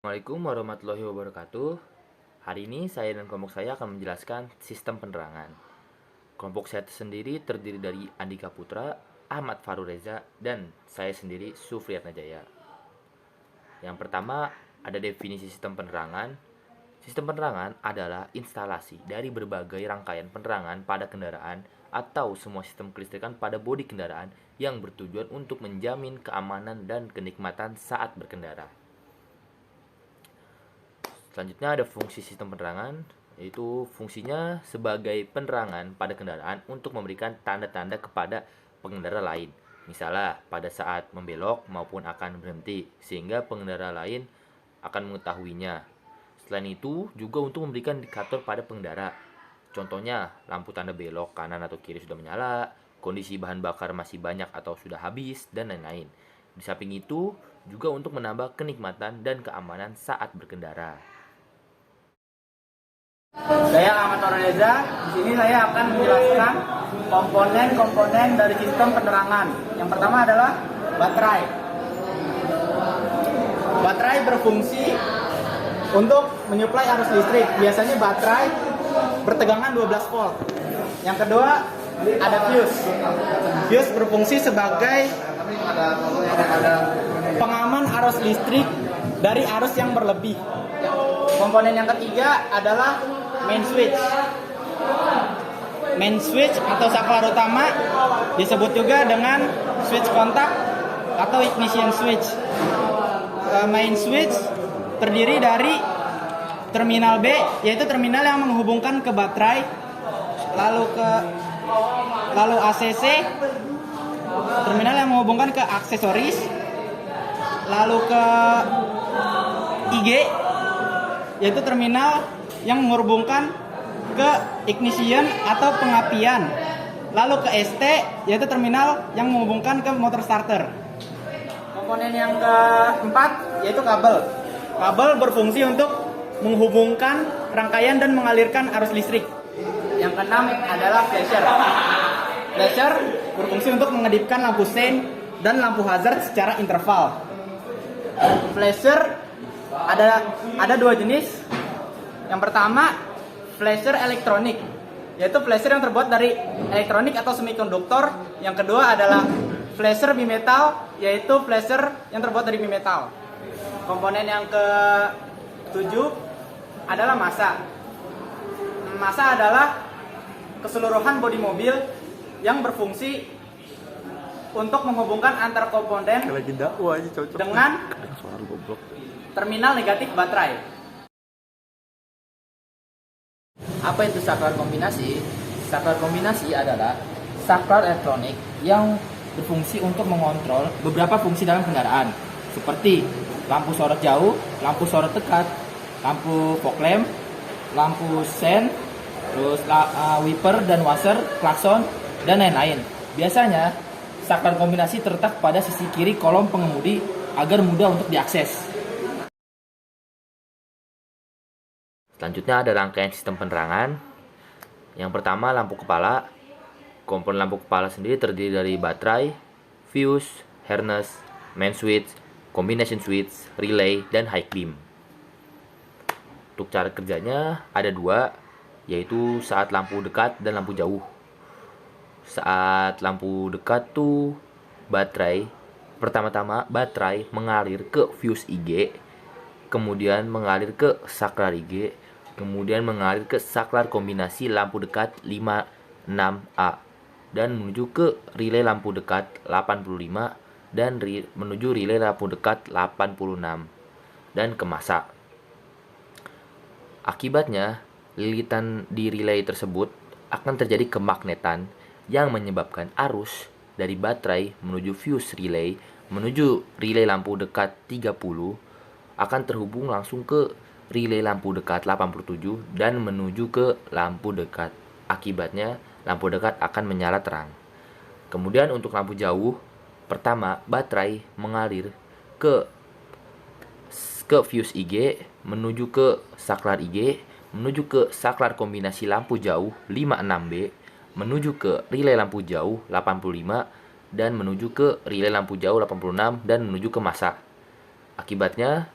Assalamualaikum warahmatullahi wabarakatuh. Hari ini saya dan kelompok saya akan menjelaskan sistem penerangan. Kelompok saya sendiri terdiri dari Andika Putra, Ahmad Farureza, dan saya sendiri Sufriyat Najaya. Yang pertama, ada definisi sistem penerangan. Sistem penerangan adalah instalasi dari berbagai rangkaian penerangan pada kendaraan atau semua sistem kelistrikan pada bodi kendaraan yang bertujuan untuk menjamin keamanan dan kenikmatan saat berkendara. Selanjutnya ada fungsi sistem penerangan, yaitu fungsinya sebagai penerangan pada kendaraan untuk memberikan tanda-tanda kepada pengendara lain. Misalnya pada saat membelok maupun akan berhenti, sehingga pengendara lain akan mengetahuinya. Selain itu, juga untuk memberikan indikator pada pengendara. Contohnya, lampu tanda belok kanan atau kiri sudah menyala, kondisi bahan bakar masih banyak atau sudah habis, dan lain-lain. Di samping itu, juga untuk menambah kenikmatan dan keamanan saat berkendara. Saya Ahmad Farureza. Di sini saya akan menjelaskan komponen-komponen dari sistem penerangan. Yang pertama adalah baterai. Baterai berfungsi untuk menyuplai arus listrik. Biasanya baterai bertegangan 12 volt. Yang kedua ada fuse. Fuse berfungsi sebagai pengaman arus listrik dari arus yang berlebih. Komponen yang ketiga adalah main switch. Main switch atau saklar utama disebut juga dengan switch kontak atau ignition switch. Main switch terdiri dari terminal B, yaitu terminal yang menghubungkan ke baterai, lalu ACC, terminal yang menghubungkan ke aksesoris, lalu ke IG, yaitu terminal yang menghubungkan ke ignition atau pengapian, lalu ke ST, yaitu terminal yang menghubungkan ke motor starter. Komponen yang keempat yaitu kabel. Kabel berfungsi untuk menghubungkan rangkaian dan mengalirkan arus listrik. Yang keenam adalah flasher. Flasher berfungsi untuk mengedipkan lampu sein dan lampu hazard secara interval. Flasher ada dua jenis. Yang pertama, flasher elektronik, yaitu flasher yang terbuat dari elektronik atau semikonduktor. Yang kedua adalah flasher bimetal, yaitu flasher yang terbuat dari bimetal. Komponen yang ke-7 adalah massa. Massa adalah keseluruhan bodi mobil yang berfungsi untuk menghubungkan antar komponen dengan terminal negatif baterai. Apa itu saklar kombinasi? Saklar kombinasi adalah saklar elektronik yang berfungsi untuk mengontrol beberapa fungsi dalam kendaraan, seperti lampu sorot jauh, lampu sorot dekat, lampu fog lamp, lampu sein, terus wiper dan washer, klakson, dan lain-lain. Biasanya saklar kombinasi terletak pada sisi kiri kolom pengemudi agar mudah untuk diakses. Selanjutnya ada rangkaian sistem penerangan. Yang pertama, lampu kepala. Komponen lampu kepala sendiri terdiri dari baterai, fuse, harness, main switch, combination switch, relay, dan high beam. Untuk cara kerjanya ada dua, yaitu saat lampu dekat dan lampu jauh. Saat lampu dekat tuh pertama-tama baterai mengalir ke fuse IG, kemudian mengalir ke saklar IG, kemudian mengalir ke saklar kombinasi lampu dekat 56A dan menuju ke relay lampu dekat 85 dan menuju relay lampu dekat 86 dan ke massa. Akibatnya, lilitan di relay tersebut akan terjadi kemagnetan yang menyebabkan arus dari baterai menuju fuse relay menuju relay lampu dekat 30 akan terhubung langsung ke relay lampu dekat 87 dan menuju ke lampu dekat. Akibatnya, lampu dekat akan menyala terang. Kemudian untuk lampu jauh, pertama baterai mengalir ke fuse IG, menuju ke saklar IG, menuju ke saklar kombinasi lampu jauh 56B, menuju ke relay lampu jauh 85 dan menuju ke relay lampu jauh 86 dan menuju ke massa. Akibatnya,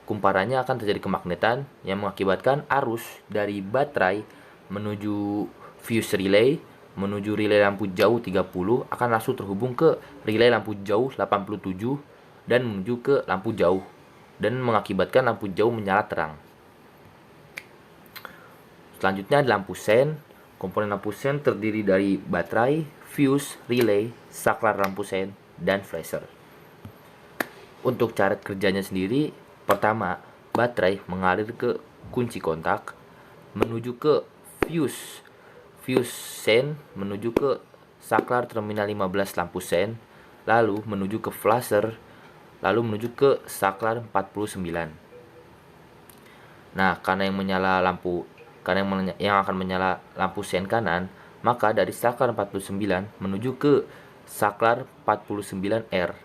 kumparannya akan terjadi kemagnetan yang mengakibatkan arus dari baterai menuju fuse relay, menuju relay lampu jauh 30 akan langsung terhubung ke relay lampu jauh 87 dan menuju ke lampu jauh dan mengakibatkan lampu jauh menyala terang. Selanjutnya lampu sen. Komponen lampu sen terdiri dari baterai, fuse, relay, saklar lampu sen, dan flasher. Untuk cara kerjanya sendiri, pertama, baterai mengalir ke kunci kontak, menuju ke fuse sen, menuju ke saklar terminal 15 lampu sen, lalu menuju ke flasher, lalu menuju ke saklar 49. Nah, karena yang akan menyala lampu sen kanan, maka dari saklar 49 menuju ke saklar 49R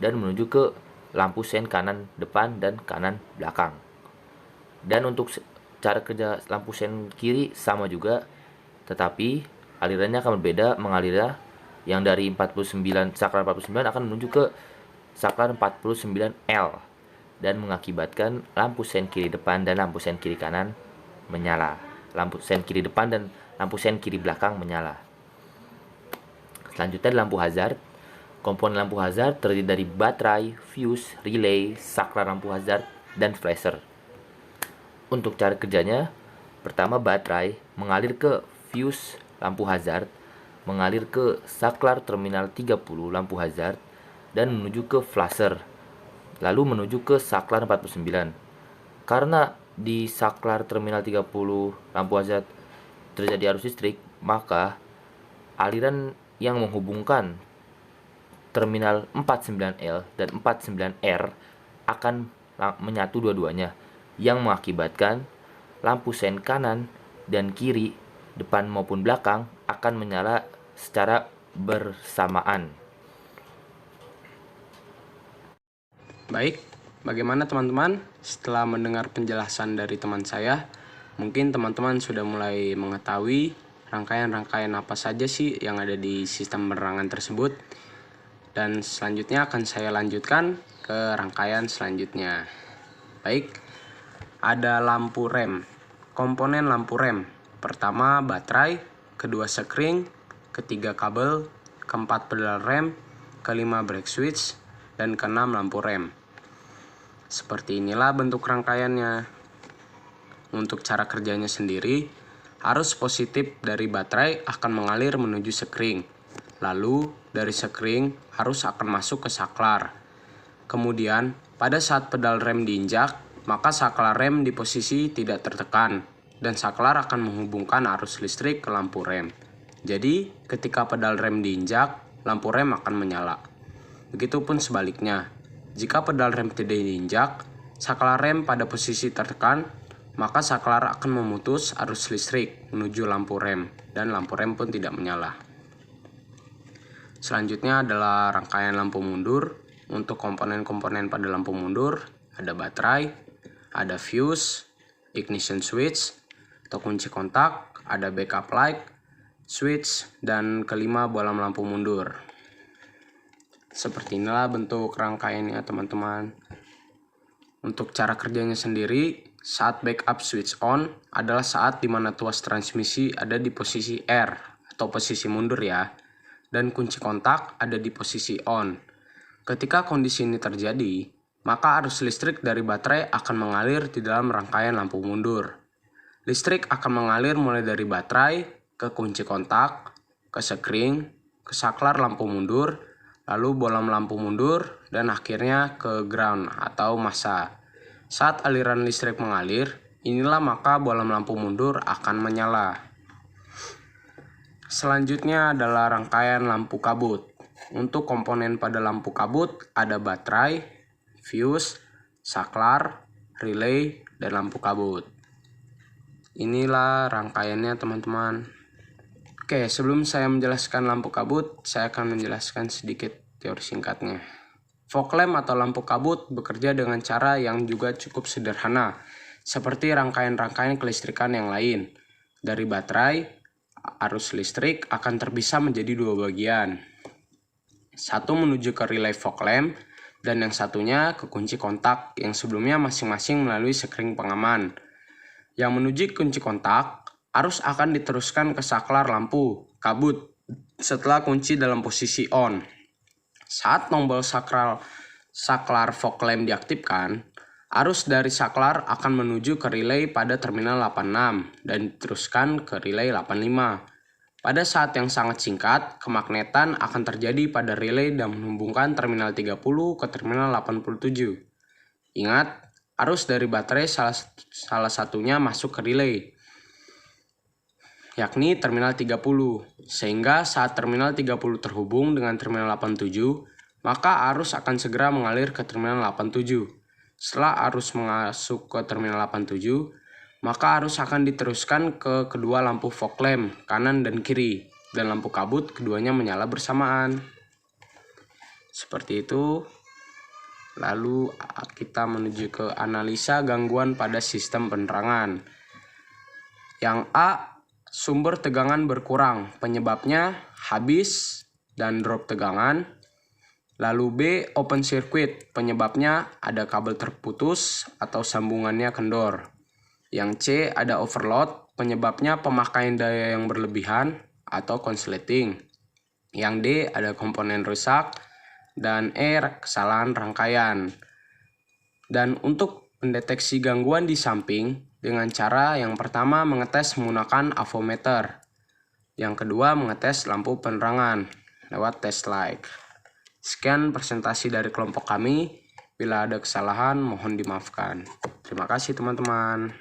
dan menuju ke lampu sen kanan depan dan kanan belakang. Dan untuk cara kerja lampu sen kiri sama juga, tetapi alirannya akan berbeda. Mengalirnya yang dari saklar 49 akan menuju ke saklar 49L dan mengakibatkan lampu sen kiri depan dan lampu sen kiri kanan menyala. Lampu sen kiri depan dan lampu sen kiri belakang menyala. Selanjutnya lampu hazard. Komponen lampu hazard terdiri dari baterai, fuse, relay, saklar lampu hazard, dan flasher. Untuk cara kerjanya, pertama baterai mengalir ke fuse lampu hazard, mengalir ke saklar terminal 30 lampu hazard, dan menuju ke flasher, lalu menuju ke saklar 49. Karena di saklar terminal 30 lampu hazard terjadi arus listrik, maka aliran yang menghubungkan terminal 49L dan 49R akan menyatu dua-duanya, yang mengakibatkan lampu sen kanan dan kiri, depan maupun belakang akan menyala secara bersamaan. Baik, bagaimana teman-teman? Setelah mendengar penjelasan dari teman saya, mungkin teman-teman sudah mulai mengetahui rangkaian-rangkaian apa saja sih yang ada di sistem penerangan tersebut. Dan selanjutnya akan saya lanjutkan ke rangkaian selanjutnya. Baik, ada lampu rem. Komponen lampu rem. Pertama baterai, kedua sekring, ketiga kabel, keempat pedal rem, kelima brake switch, dan keenam lampu rem. Seperti inilah bentuk rangkaiannya. Untuk cara kerjanya sendiri, arus positif dari baterai akan mengalir menuju sekring. Lalu dari sekring arus akan masuk ke saklar. Kemudian pada saat pedal rem diinjak, maka saklar rem di posisi tidak tertekan dan saklar akan menghubungkan arus listrik ke lampu rem. Jadi ketika pedal rem diinjak, lampu rem akan menyala. Begitupun sebaliknya, jika pedal rem tidak diinjak, saklar rem pada posisi tertekan, maka saklar akan memutus arus listrik menuju lampu rem dan lampu rem pun tidak menyala. Selanjutnya adalah rangkaian lampu mundur. Untuk komponen-komponen pada lampu mundur, ada baterai, ada fuse, ignition switch, atau kunci kontak, ada backup light, switch, dan kelima bolam lampu mundur. Seperti inilah bentuk rangkaiannya teman-teman. Untuk cara kerjanya sendiri, saat backup switch on adalah saat dimana tuas transmisi ada di posisi R atau posisi mundur ya, dan kunci kontak ada di posisi on. Ketika kondisi ini terjadi, maka arus listrik dari baterai akan mengalir di dalam rangkaian lampu mundur. Listrik akan mengalir mulai dari baterai ke kunci kontak, ke sekring, ke saklar lampu mundur, lalu bolam lampu mundur, dan akhirnya ke ground atau massa. Saat aliran listrik mengalir, inilah maka bolam lampu mundur akan menyala. Selanjutnya adalah rangkaian lampu kabut. Untuk komponen pada lampu kabut ada baterai, fuse, saklar, relay, dan lampu kabut. Inilah rangkaiannya teman-teman. Oke, sebelum saya menjelaskan lampu kabut, saya akan menjelaskan sedikit teori singkatnya. Fog lamp atau lampu kabut bekerja dengan cara yang juga cukup sederhana, seperti rangkaian-rangkaian kelistrikan yang lain. Dari baterai, arus listrik akan terpisah menjadi dua bagian. Satu menuju ke relay fog lamp, dan yang satunya ke kunci kontak yang sebelumnya masing-masing melalui sekring pengaman. Yang menuju kunci kontak, arus akan diteruskan ke saklar lampu kabut setelah kunci dalam posisi on. Saat tombol saklar fog lamp diaktifkan, arus dari saklar akan menuju ke relay pada terminal 86 dan diteruskan ke relay 85. Pada saat yang sangat singkat, kemagnetan akan terjadi pada relay dan menghubungkan terminal 30 ke terminal 87. Ingat, arus dari baterai salah satunya masuk ke relay, yakni terminal 30. Sehingga saat terminal 30 terhubung dengan terminal 87, maka arus akan segera mengalir ke terminal 87. Setelah arus masuk ke terminal 87, maka arus akan diteruskan ke kedua lampu fog lamp kanan dan kiri, dan lampu kabut keduanya menyala bersamaan. Seperti itu. Lalu kita menuju ke analisa gangguan pada sistem penerangan. Yang A, sumber tegangan berkurang, penyebabnya habis dan drop tegangan. Lalu B, open circuit, penyebabnya ada kabel terputus atau sambungannya kendor. Yang C, ada overload, penyebabnya pemakaian daya yang berlebihan atau konsleting. Yang D, ada komponen rusak. Dan E, kesalahan rangkaian. Dan untuk mendeteksi gangguan di samping dengan cara yang pertama mengetes menggunakan avometer. Yang kedua mengetes lampu penerangan lewat test light. Sekian presentasi dari kelompok kami. Bila ada kesalahan mohon dimaafkan. Terima kasih teman-teman.